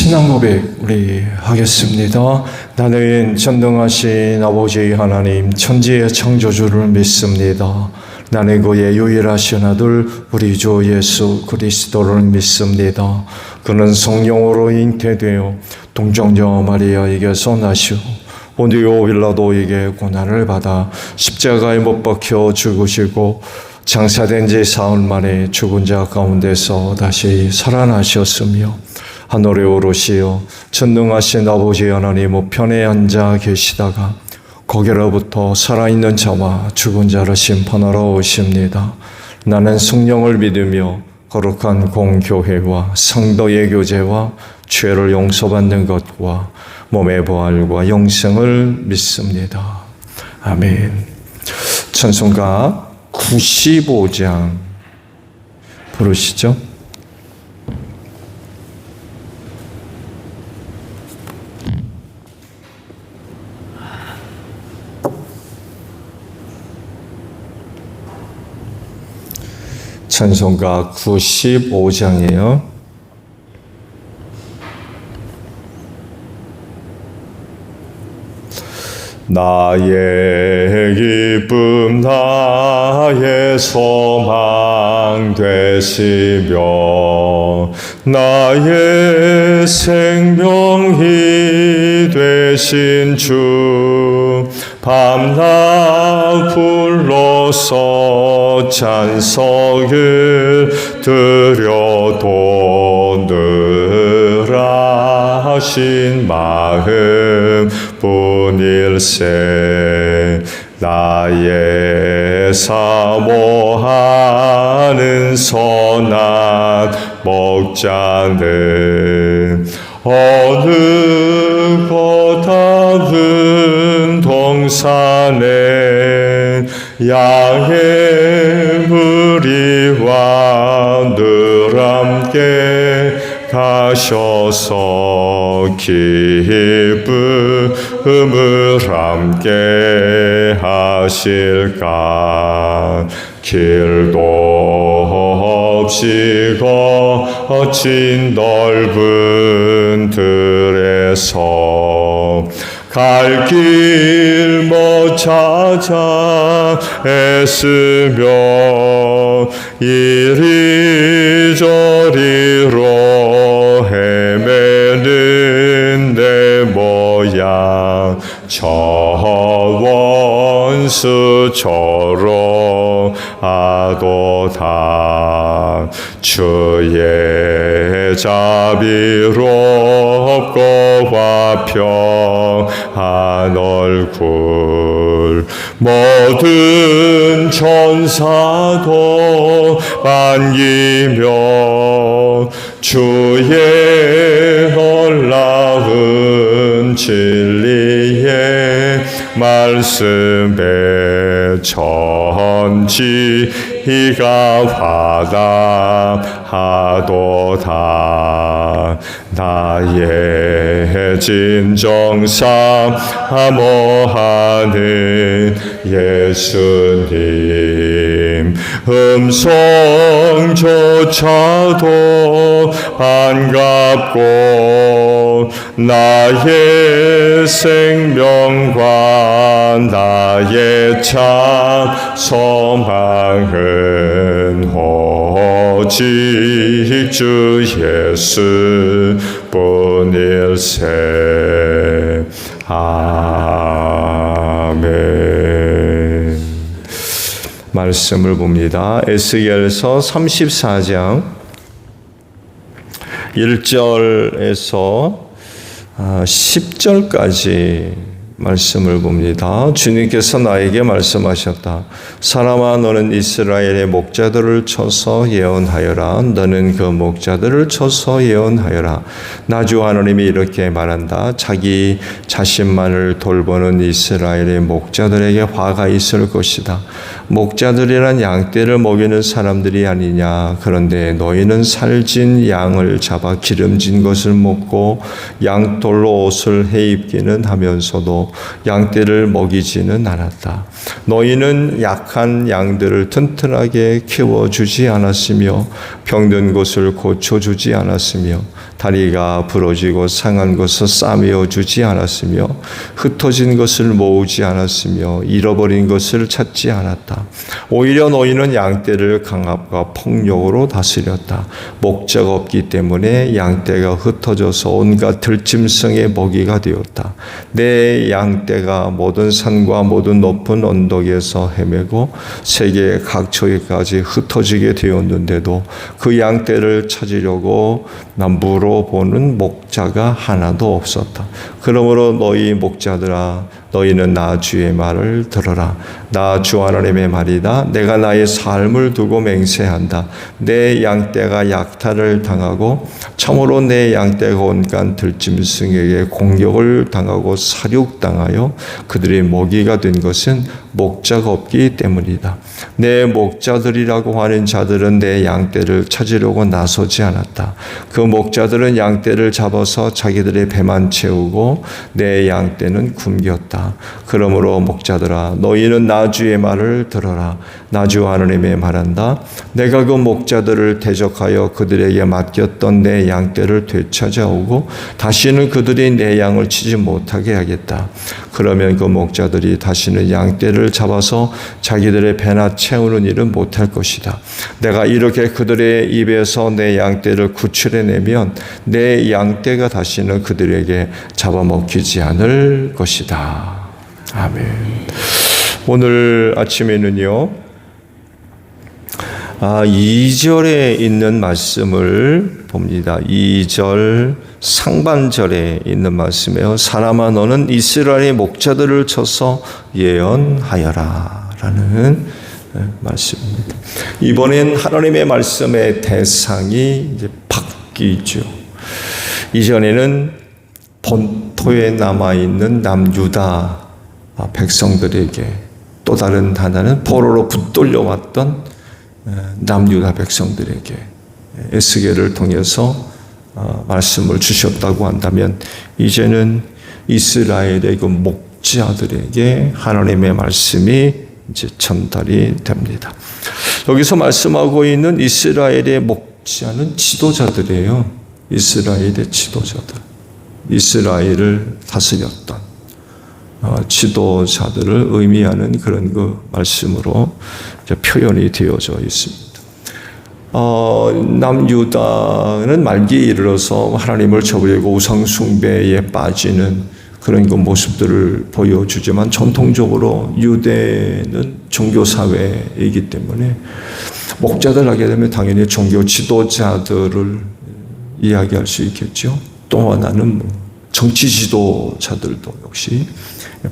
신앙 고백 우리 하겠습니다. 나는 전능하신 아버지 하나님 천지의 창조주를 믿습니다. 나는 그의 유일하신 아들 우리 주 예수 그리스도를 믿습니다. 그는 성령으로 잉태되어 동정녀 마리아에게서 나시고 본디오 빌라도에게 고난을 받아 십자가에 못 박혀 죽으시고 장사된 지 사흘 만에 죽은 자 가운데서 다시 살아나셨으며 하늘에 오르시어 전능하신 아버지 하나님 우편에 앉아 계시다가 거기로부터 살아있는 자와 죽은 자를 심판하러 오십니다. 나는 성령을 믿으며 거룩한 공교회와 성도의 교제와 죄를 용서받는 것과 몸의 부활과 영생을 믿습니다. 아멘. 찬송가 95장 부르시죠. 찬송가 95장이에요. 나의 기쁨 나의 소망 되시며 나의 생명이 되신 주 밤낮 불러서 찬송을 드려도 늘 하신 마음 뿐일세. 나의 사모하는 선한 목자는 어느 고다운 동산에 양의 무리와 늘 함께 가셔서 기쁨을 함께 하실까. 길도 없이 거친 넓은 들에서 갈 길 못 찾아 애쓰며 이리저리로 헤매는 내 모양 저 원수처럼 아도다. 주의 자비롭고 화평한 얼굴 모든 천사도 반기며 주의 놀라운 진리의 말씀에 천지가 화답하도다. 나의 진정 사모하는 예수님 음성조차도 반갑고 나의 생명과 나의 참 소망은 오직 주 예수 뿐일세. 아멘. 말씀을 봅니다. 에스겔서 34장 1절에서 10절까지 말씀을 봅니다. 주님께서 나에게 말씀하셨다. 사람아, 너는 이스라엘의 목자들을 쳐서 예언하여라. 너는 그 목자들을 쳐서 예언하여라. 나 주 하나님이 이렇게 말한다. 자기 자신만을 돌보는 이스라엘의 목자들에게 화가 있을 것이다. 목자들이란 양떼를 먹이는 사람들이 아니냐. 그런데 너희는 살진 양을 잡아 기름진 것을 먹고 양털로 옷을 해입기는 하면서도 양떼를 먹이지는 않았다. 너희는 약한 양들을 튼튼하게 키워주지 않았으며 병든 것을 고쳐주지 않았으며 다리가 부러지고 상한 것을 싸매어 주지 않았으며 흩어진 것을 모으지 않았으며 잃어버린 것을 찾지 않았다. 오히려 너희는 양떼를 강압과 폭력으로 다스렸다. 목자가 없기 때문에 양떼가 흩어져서 온갖 들짐승의 먹이가 되었다. 내 양떼가 모든 산과 모든 높은 언덕에서 헤매고 세계 각처에까지 흩어지게 되었는데도 그 양떼를 찾으려고 남부로 보는 목자가 하나도 없었다. 그러므로 너희 목자들아, 너희는 나 주의 말을 들어라. 나 주 하나님의 말이다. 내가 나의 삶을 두고 맹세한다. 내 양떼가 약탈을 당하고 참으로 내 양떼가 온갖 들짐승에게 공격을 당하고 사륙당하여 그들의 먹이가 된 것은 목자가 없기 때문이다. 내 목자들이라고 하는 자들은 내 양떼를 찾으려고 나서지 않았다. 그 목자들은 양떼를 잡아서 자기들의 배만 채우고 내 양떼는 굶겼다. 그러므로 목자들아, 너희는 나 주의 말을 들어라. 나 주 하나님의 말한다. 내가 그 목자들을 대적하여 그들에게 맡겼던 내 양떼를 되찾아오고 다시는 그들이 내 양을 치지 못하게 하겠다. 그러면 그 목자들이 다시는 양떼를 잡아서 자기들의 배나 채우는 일은 못할 것이다. 내가 이렇게 그들의 입에서 내 양떼를 구출해내면 내 양떼가 다시는 그들에게 잡아먹히지 않을 것이다. 아멘. 오늘 아침에는요, 2절에 있는 말씀을 봅니다. 2절 상반절에 있는 말씀이에요. 사람아, 너는 이스라엘의 목자들을 쳐서 예언하여라 라는 말씀입니다. 이번엔 하나님의 말씀의 대상이 이제 바뀌죠. 이전에는 본토에 남아있는 남유다 백성들에게, 또 다른 하나는 포로로 붙들려왔던 남유다 백성들에게 에스겔을 통해서 말씀을 주셨다고 한다면, 이제는 이스라엘의 그 목자들에게 하나님의 말씀이 이제 전달이 됩니다. 여기서 말씀하고 있는 이스라엘의 목자는 지도자들이에요. 이스라엘의 지도자들, 이스라엘을 다스렸던 지도자들을 의미하는 그런 그 말씀으로 표현이 되어져 있습니다. 남유다는 말기에 이르러서 하나님을 저버리고 우상 숭배에 빠지는 그런 그 모습들을 보여주지만, 전통적으로 유대는 종교 사회이기 때문에 목자들 하게 되면 당연히 종교 지도자들을 이야기할 수 있겠죠. 또 하나는 정치 지도자들도 역시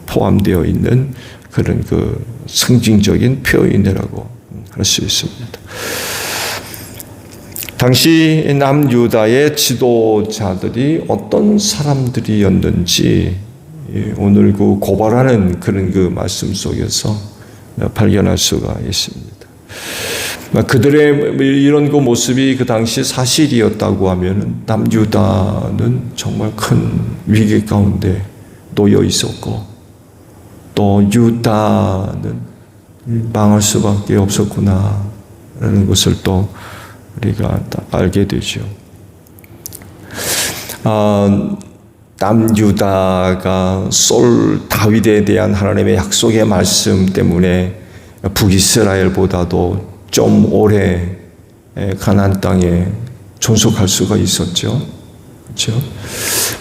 포함되어 있는 그런 그 상징적인 표현이라고 할 수 있습니다. 당시 남유다의 지도자들이 어떤 사람들이었는지 오늘 그 고발하는 그런 그 말씀 속에서 발견할 수가 있습니다. 그들의 이런 그 모습이 그 당시 사실이었다고 하면 남유다는 정말 큰 위기 가운데 놓여 있었고, 또 유다는 망할 수밖에 없었구나라는 것을 또 우리가 알게 되죠. 남유다가 다윗에 대한 하나님의 약속의 말씀 때문에 북이스라엘보다도 좀 오래 가나안 땅에 존속할 수가 있었죠. 그렇죠?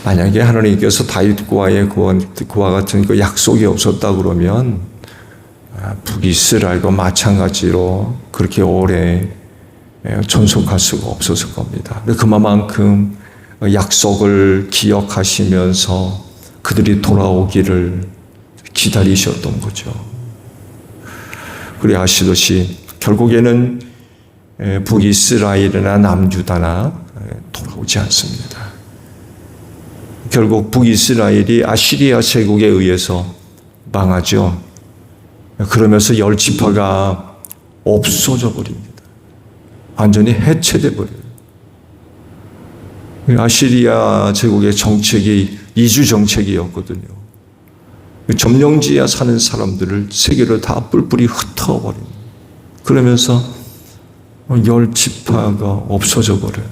만약에 하나님께서 다윗과의 그와 같은 그 약속이 없었다 그러면 북이스라엘과 마찬가지로 그렇게 오래 존속할 수가 없었을 겁니다. 그만큼 약속을 기억하시면서 그들이 돌아오기를 기다리셨던 거죠. 그래 아시듯이 결국에는 북이스라엘이나 남유다나 돌아오지 않습니다. 결국 북이스라엘이 아시리아 제국에 의해서 망하죠. 그러면서 열 지파가 없어져 버립니다. 완전히 해체돼 버려요. 아시리아 제국의 정책이 이주 정책이었거든요. 점령지에 사는 사람들을 세계로 다 뿔뿔이 흩어버립니다. 그러면서 열 지파가 없어져 버려요.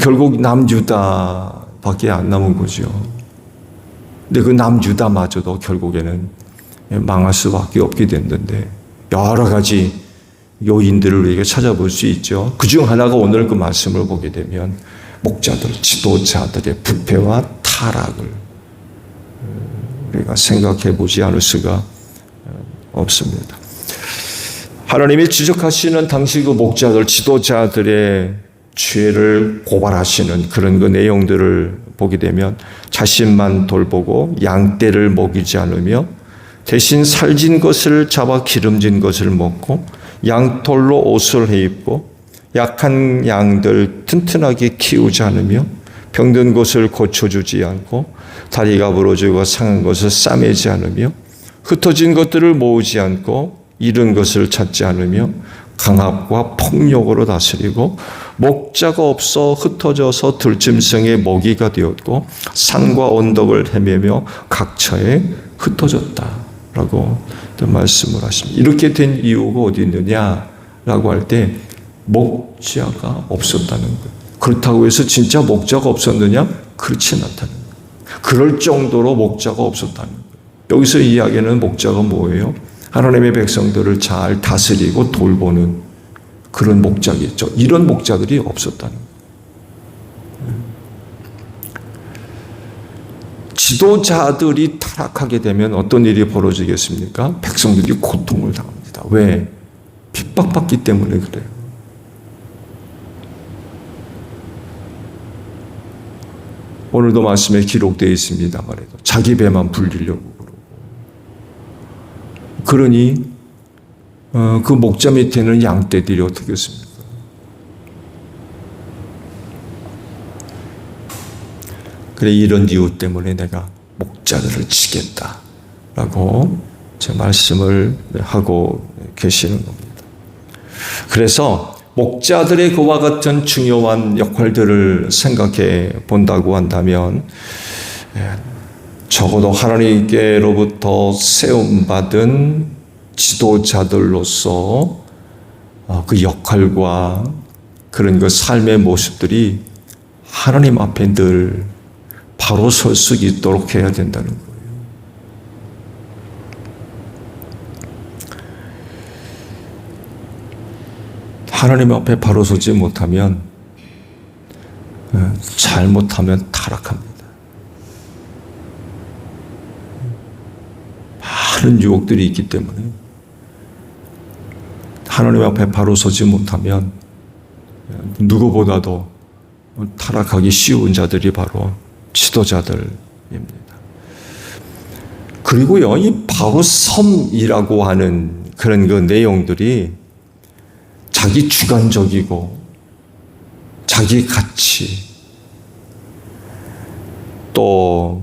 결국 남유다밖에 안 남은 거죠. 근데 그 남유다마저도 결국에는 망할 수밖에 없게 됐는데 여러 가지 요인들을 우리가 찾아볼 수 있죠. 그중 하나가 오늘 그 말씀을 보게 되면 목자들, 지도자들의 부패와 타락을 우리가 생각해 보지 않을 수가 없습니다. 하나님이 지적하시는 당시 그 목자들, 지도자들의 죄를 고발하시는 그런 그 내용들을 보게 되면 자신만 돌보고 양떼를 먹이지 않으며 대신 살진 것을 잡아 기름진 것을 먹고 양털로 옷을 해입고 약한 양들 튼튼하게 키우지 않으며 병든 것을 고쳐주지 않고 다리가 부러지고 상한 것을 싸매지 않으며 흩어진 것들을 모으지 않고 잃은 것을 찾지 않으며 강압과 폭력으로 다스리고 목자가 없어 흩어져서 들짐승의 먹이가 되었고 산과 언덕을 헤매며 각처에 흩어졌다라고 말씀을 하십니다. 이렇게 된 이유가 어디 있느냐라고 할 때 목자가 없었다는 거예요. 그렇다고 해서 진짜 목자가 없었느냐? 그렇진 않다는 거예요. 그럴 정도로 목자가 없었다는 거예요. 여기서 이야기하는 목자가 뭐예요? 하나님의 백성들을 잘 다스리고 돌보는 그런 목자겠죠. 이런 목자들이 없었다는 거예요. 지도자들이 타락하게 되면 어떤 일이 벌어지겠습니까? 백성들이 고통을 당합니다. 왜? 핍박받기 때문에 그래요. 오늘도 말씀에 기록되어 있습니다. 말해도 자기 배만 불리려고 그러고. 그러니 그 목자 밑에는 양떼들이 어떻게 했습니까? 그래 이런 이유 때문에 내가 목자들을 치겠다라고 제 말씀을 하고 계시는 겁니다. 그래서 목자들의 그와 같은 중요한 역할들을 생각해 본다고 한다면 적어도 하나님께로부터 세움받은 지도자들로서 그 역할과 그런 그 삶의 모습들이 하나님 앞에 늘 바로 설 수 있도록 해야 된다는 거예요. 하나님 앞에 바로 서지 못하면 잘못하면 타락합니다. 많은 유혹들이 있기 때문에 하나님 앞에 바로 서지 못하면 누구보다도 타락하기 쉬운 자들이 바로 지도자들입니다. 그리고요, 이 바로 섬이라고 하는 그런 그 내용들이 자기 주관적이고 자기 가치 또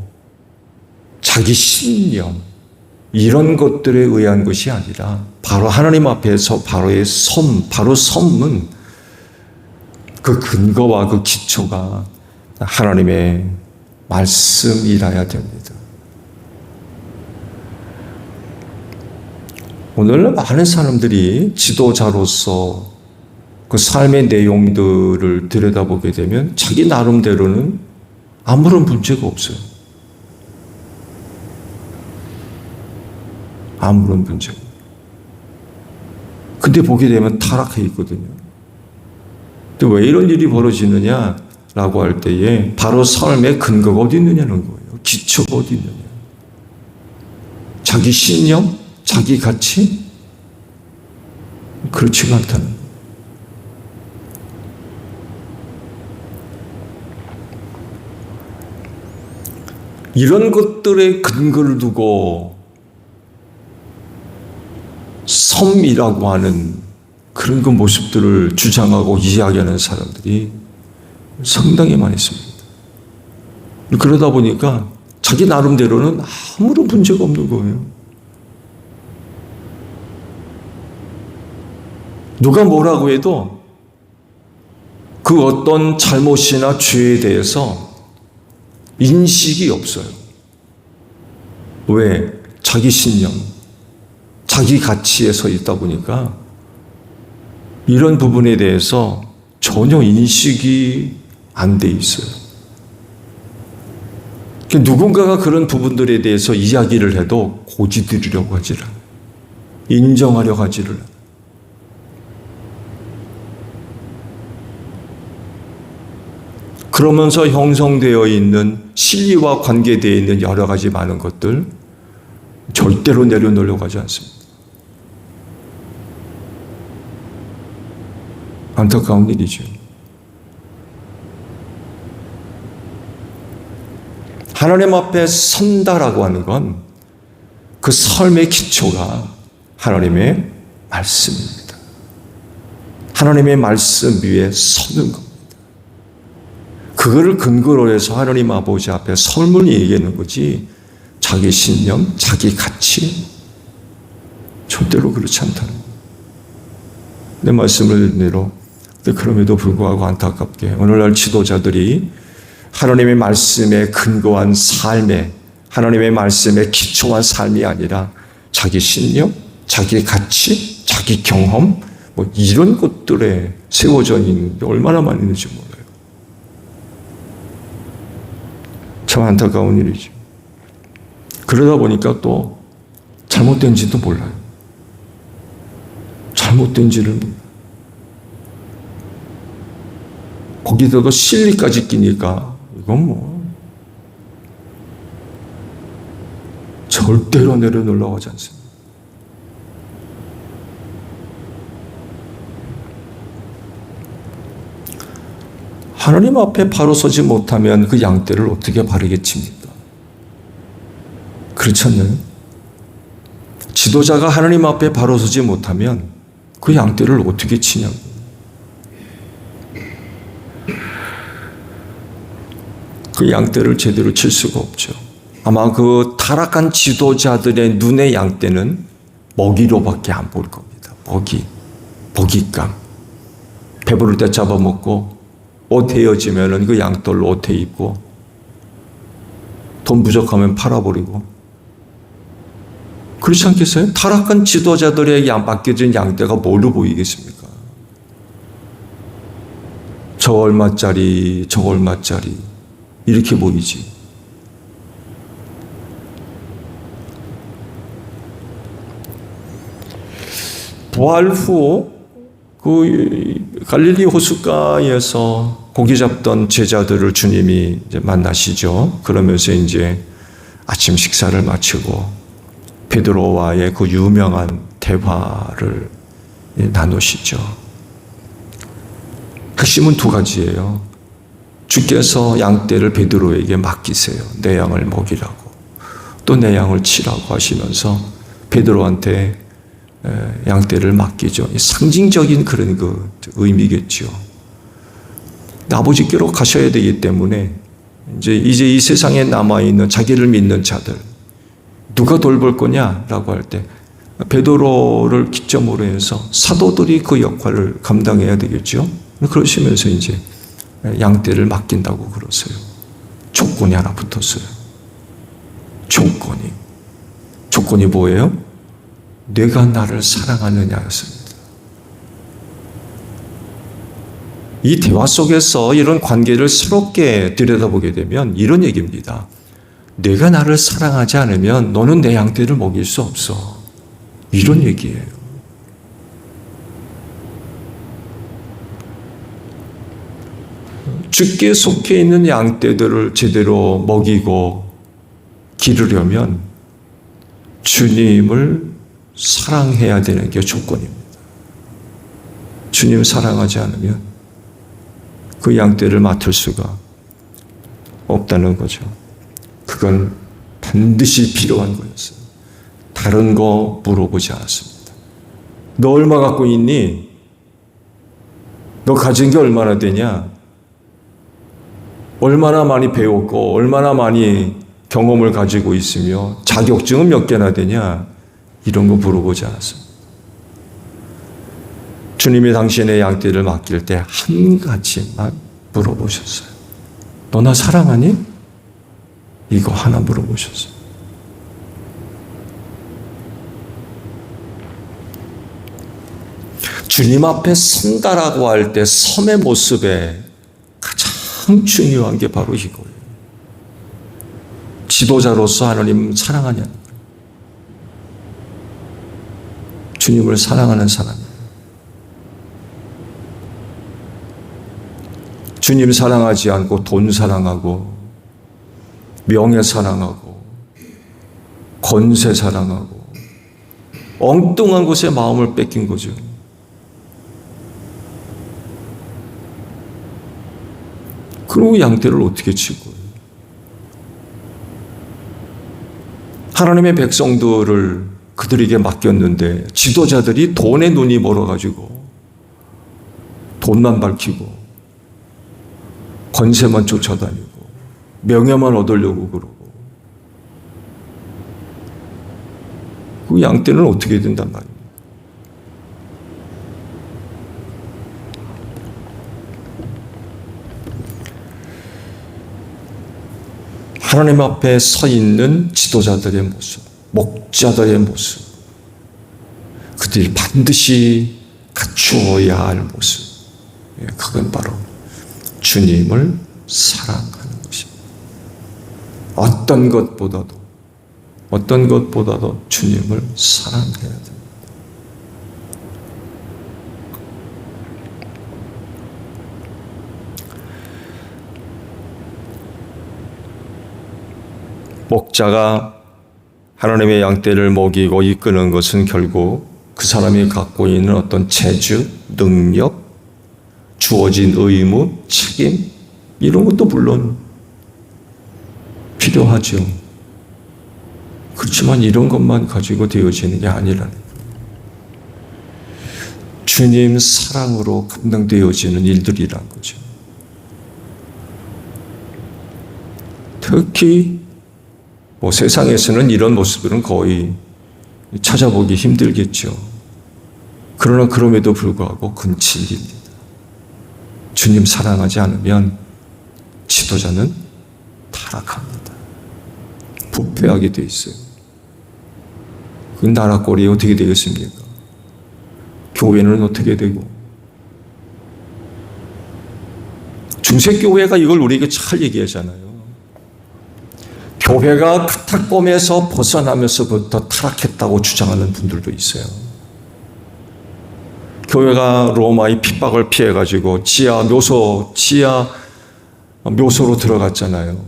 자기 신념 이런 것들에 의한 것이 아니라 바로 하나님 앞에서 바로의 섬, 바로 섬은 그 근거와 그 기초가 하나님의 말씀이라야 됩니다. 오늘 많은 사람들이 지도자로서 그 삶의 내용들을 들여다보게 되면 자기 나름대로는 아무런 문제가 없어요. 아무런 문제가. 근데 보게 되면 타락해 있거든요. 근데 왜 이런 일이 벌어지느냐라고 할 때에 바로 삶의 근거가 어디 있느냐는 거예요. 기초가 어디 있느냐. 자기 신념? 자기 가치? 그렇지가 않다는 거예요. 이런 것들의 근거를 두고 섬이라고 하는 그런 그 모습들을 주장하고 이야기하는 사람들이 상당히 많이 있습니다. 그러다 보니까 자기 나름대로는 아무런 문제가 없는 거예요. 누가 뭐라고 해도 그 어떤 잘못이나 죄에 대해서 인식이 없어요. 왜? 자기 신념, 자기 가치에 서 있다 보니까 이런 부분에 대해서 전혀 인식이 안 돼 있어요. 누군가가 그런 부분들에 대해서 이야기를 해도 고지들으려고 하지를 않아요. 인정하려고 하지를 않아요. 그러면서 형성되어 있는 실리와 관계되어 있는 여러 가지 많은 것들 절대로 내려놓으려고 하지 않습니다. 안타까운 일이죠. 하나님 앞에 선다라고 하는 건 그 삶의 기초가 하나님의 말씀입니다. 하나님의 말씀 위에 서는 겁니다. 그거를 근거로 해서 하나님 아버지 앞에 설문을 얘기하는 거지 자기 신념, 자기 가치 절대로 그렇지 않다는 거예요. 내 말씀을 대로 그럼에도 불구하고 안타깝게 오늘날 지도자들이 하나님의 말씀에 근거한 삶에 하나님의 말씀에 기초한 삶이 아니라 자기 신념, 자기 가치, 자기 경험 뭐 이런 것들에 세워져 있는 게 얼마나 많이 있는지 몰라요. 참 안타까운 일이죠. 그러다 보니까 또 잘못된지도 몰라요. 잘못된지를 몰라요. 거기다가 실리까지 끼니까 이건 뭐 절대로 내려놓으려고 하지 않습니다. 하나님 앞에 바로 서지 못하면 그 양떼를 어떻게 바르게 칩니까? 그렇지 않나요? 지도자가 하나님 앞에 바로 서지 못하면 그 양떼를 어떻게 치냐고. 그 양떼를 제대로 칠 수가 없죠. 아마 그 타락한 지도자들의 눈의 양떼는 먹이로밖에 안 보일 겁니다. 먹잇감. 배부를 때 잡아먹고 옷 헤어지면은 그 양털로 옷에 입고 돈 부족하면 팔아버리고 그렇지 않겠어요? 타락한 지도자들에게 맡겨진 양떼가 뭘로 보이겠습니까? 저 얼마짜리 이렇게 보이지. 부활 후 그 갈릴리 호숫가에서 고기 잡던 제자들을 주님이 이제 만나시죠. 그러면서 이제 아침 식사를 마치고 베드로와의 그 유명한 대화를 나누시죠. 핵심은 두 가지예요. 주께서 양떼를 베드로에게 맡기세요. 내 양을 먹이라고. 또 내 양을 치라고 하시면서 베드로한테 양떼를 맡기죠. 상징적인 그런 그 의미겠죠. 아버지께로 가셔야 되기 때문에 이제 이 세상에 남아있는 자기를 믿는 자들 누가 돌볼 거냐라고 할 때 베드로를 기점으로 해서 사도들이 그 역할을 감당해야 되겠죠. 그러시면서 이제 양떼를 맡긴다고 그러세요. 조건이 하나 붙었어요. 조건이 뭐예요? 내가 나를 사랑하느냐였습니다. 이 대화 속에서 이런 관계를 새롭게 들여다보게 되면 이런 얘기입니다. 내가 나를 사랑하지 않으면 너는 내 양떼를 먹일 수 없어. 이런 얘기예요. 주께 속해 있는 양떼들을 제대로 먹이고 기르려면 주님을 사랑해야 되는 게 조건입니다. 주님 사랑하지 않으면 그 양떼를 맡을 수가 없다는 거죠. 그건 반드시 필요한 거였어요. 다른 거 물어보지 않았습니다. 너 얼마 갖고 있니? 너 가진 게 얼마나 되냐? 얼마나 많이 배웠고 얼마나 많이 경험을 가지고 있으며 자격증은 몇 개나 되냐? 이런 거 물어보지 않았습니다. 주님이 당신의 양떼를 맡길 때 한 가지만 물어보셨어요. 너 나 사랑하니? 이거 하나 물어보셨어요. 주님 앞에 선다라고 할 때 섬의 모습에 가장 중요한 게 바로 이거예요. 지도자로서 하나님 사랑하냐는 거예요. 주님을 사랑하는 사람이에요. 주님 사랑하지 않고 돈 사랑하고 명예 사랑하고 권세 사랑하고 엉뚱한 곳에 마음을 뺏긴 거죠. 그리고 양떼를 어떻게 치고 하나님의 백성들을 그들에게 맡겼는데 지도자들이 돈에 눈이 멀어가지고 돈만 밝히고 권세만 쫓아다니고 명예만 얻으려고 그러고 그 양떼는 어떻게 된단 말입니까? 하나님 앞에 서 있는 지도자들의 모습, 목자들의 모습, 그들이 반드시 갖추어야 할 모습, 그건 바로 주님을 사랑하는 것입니다. 어떤 것보다도 주님을 사랑해야 됩니다. 목자가 하나님의 양떼를 먹이고 이끄는 것은 결국 그 사람이 갖고 있는 어떤 재주, 능력, 주어진 의무, 책임 이런 것도 물론 필요하죠. 그렇지만 이런 것만 가지고 되어지는 게 아니라는 거예요. 주님 사랑으로 감당되어지는 일들이란 거죠. 특히 세상에서는 이런 모습들은 거의 찾아보기 힘들겠죠. 그러나 그럼에도 불구하고 그건 진리입니다. 주님 사랑하지 않으면 지도자는 타락합니다. 부패하게 돼 있어요. 그 나라 꼴이 어떻게 되겠습니까? 교회는 어떻게 되고? 중세교회가 이걸 우리에게 잘 얘기하잖아요. 교회가 카타콤에서 벗어나면서부터 타락했다고 주장하는 분들도 있어요. 교회가 로마의 핍박을 피해가지고 지하 묘소로 들어갔잖아요.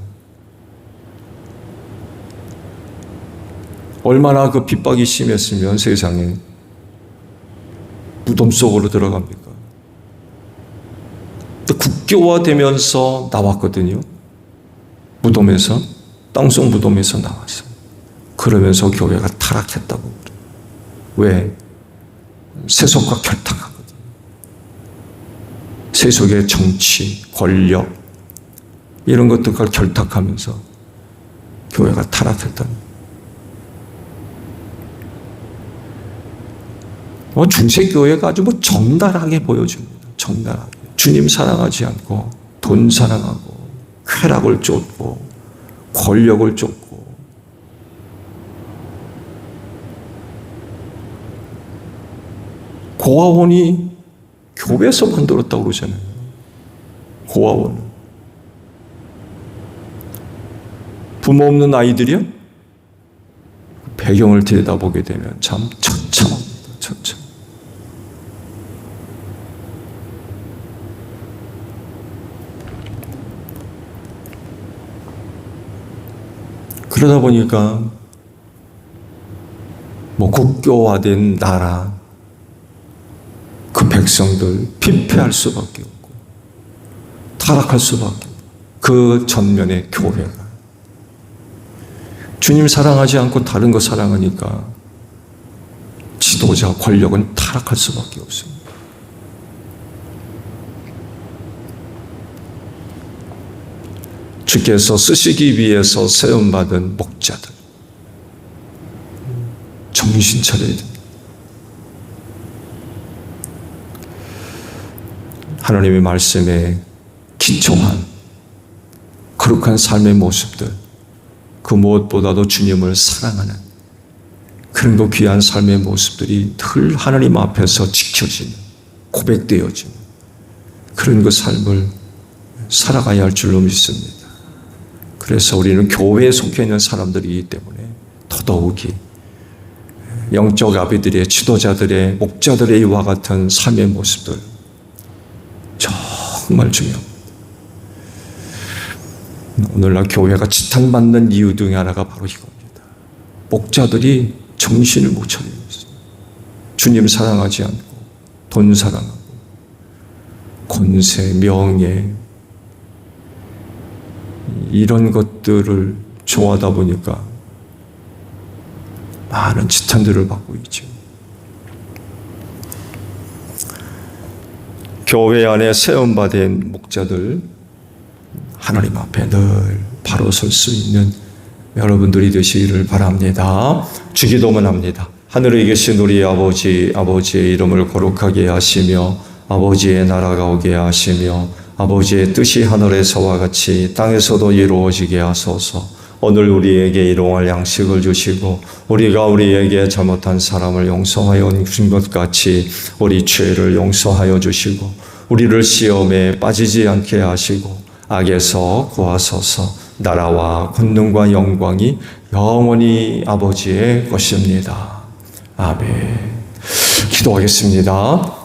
얼마나 그 핍박이 심했으면 세상에 무덤 속으로 들어갑니까? 국교화되면서 나왔거든요. 무덤에서. 땅속 무덤에서 나왔어요. 그러면서 교회가 타락했다고 그래요. 왜? 세속과 결탁하거든요. 세속의 정치, 권력 이런 것들과 결탁하면서 교회가 타락했다는 거예요. 중세교회가 아주 정달하게 보여줍니다. 정달하게. 주님 사랑하지 않고 돈 사랑하고 쾌락을 쫓고 권력을 쫓고 고아원이 교회에서 만들었다고 그러잖아요. 고아원. 부모 없는 아이들이요? 배경을 들여다보게 되면 참 처참합니다. 처참. 그러다 보니까 국교화된 나라, 그 백성들 피폐할 수밖에 없고 타락할 수밖에 없고 그 전면에 교회가 주님 사랑하지 않고 다른 거 사랑하니까 지도자, 권력은 타락할 수밖에 없습니다. 주께서 쓰시기 위해서 세움받은 목자들 정신 차려야 됩니다. 하나님의 말씀에 기초한 거룩한 삶의 모습들, 그 무엇보다도 주님을 사랑하는 그런 그 귀한 삶의 모습들이 늘 하나님 앞에서 지켜지는, 고백되어지는 그런 그 삶을 살아가야 할 줄로 믿습니다. 그래서 우리는 교회에 속해 있는 사람들이기 때문에 더더욱이 영적 아비들의, 지도자들의, 목자들의 이와 같은 삶의 모습들 정말 중요합니다. 오늘날 교회가 지탄받는 이유 중에 하나가 바로 이겁니다. 목자들이 정신을 못 차리고 있습니다. 주님 사랑하지 않고 돈 사랑하고 권세, 명예 이런 것들을 좋아하다 보니까 많은 지탄들을 받고 있죠. 교회 안에 세움받은 목자들, 하나님 앞에 늘 바로 설 수 있는 여러분들이 되시기를 바랍니다. 주기도문 합니다. 하늘에 계신 우리 아버지, 아버지의 이름을 거룩하게 하시며 아버지의 나라가 오게 하시며 아버지의 뜻이 하늘에서와 같이 땅에서도 이루어지게 하소서. 오늘 우리에게 일용할 양식을 주시고 우리가 우리에게 잘못한 사람을 용서하여 주신 것 같이 우리 죄를 용서하여 주시고 우리를 시험에 빠지지 않게 하시고 악에서 구하소서. 나라와 권능과 영광이 영원히 아버지의 것입니다. 아멘. 기도하겠습니다.